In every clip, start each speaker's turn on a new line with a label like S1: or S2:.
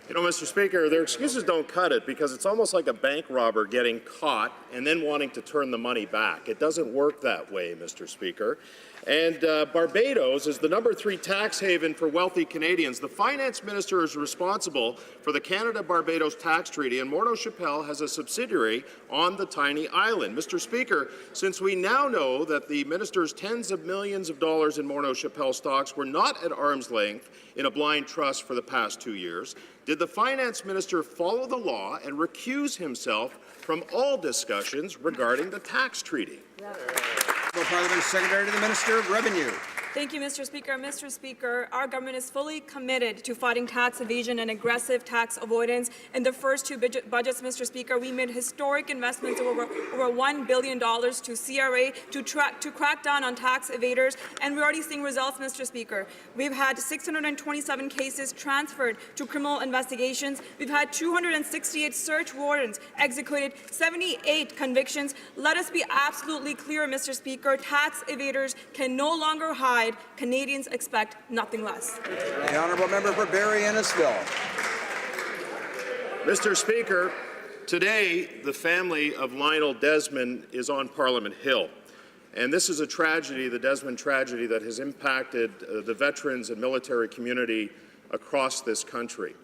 S1: You know, Mr. Speaker, their excuses don't cut it because it's almost like a bank robber getting caught and then wanting to turn the money back. It doesn't work that way, Mr. Speaker. And Barbados is the #3 tax haven for wealthy Canadians. The finance minister is responsible for the Canada-Barbados tax treaty, and Morneau Shepell has a subsidiary on the tiny island. Mr. Speaker, since we now know that the minister's tens of millions of dollars in Morneau Shepell stocks were not at arm's length in a blind trust for the past 2 years, did the finance minister follow the law and recuse himself from all discussions regarding the tax treaty?
S2: Parliament Secretary to the Minister of Revenue.
S3: Thank you, Mr. Speaker. Mr. Speaker, our government is fully committed to fighting tax evasion and aggressive tax avoidance. In the first two budgets, Mr. Speaker, we made historic investments of over $1 billion to CRA to crack down on tax evaders, and we're already seeing results, Mr. Speaker. We've had 627 cases transferred to criminal investigations. We've had 268 search warrants executed, 78 convictions. Let us be absolutely clear, Mr. Speaker, tax evaders can no longer hide. Canadians expect nothing less.
S2: The honourable member for Barrie-Innisfil.
S1: Mr. Speaker, today the family of Lionel Desmond is on Parliament Hill. And this is a tragedy, the Desmond tragedy, that has impacted the veterans and military community across this country.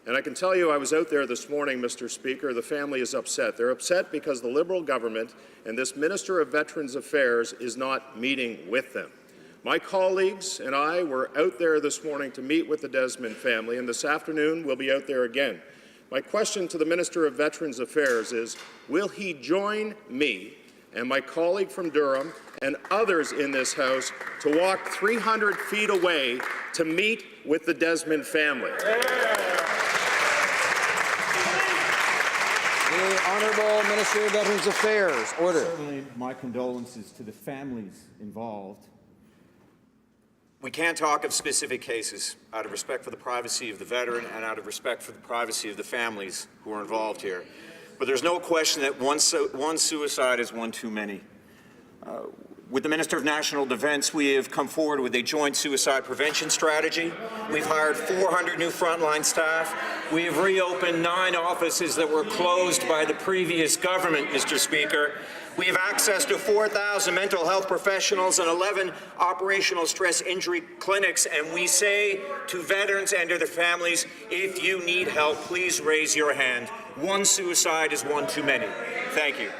S1: And I can tell you, I was out there this morning, Mr. Speaker. The family is upset. They're upset because the Liberal government and this Minister of Veterans Affairs is not meeting with them. My colleagues and I were out there this morning to meet with the Desmond family, and this afternoon we'll be out there again. My question to the Minister of Veterans Affairs is, will he join me and my colleague from Durham and others in this House to walk 300 feet away to meet with the Desmond family?
S2: The Honourable Minister of Veterans Affairs. Order.
S4: Certainly my condolences to the families involved.
S5: We can't talk of specific cases out of respect for the privacy of the veteran and out of respect for the privacy of the families who are involved here. But there's no question that one suicide is one too many. With the Minister of National Defence, we have come forward with a joint suicide prevention strategy. We've hired 400 new frontline staff. We have reopened 9 offices that were closed by the previous government, Mr. Speaker. We have access to 4,000 mental health professionals and 11 operational stress injury clinics, and we say to veterans and to their families, if you need help, please raise your hand. One suicide is one too many. Thank you.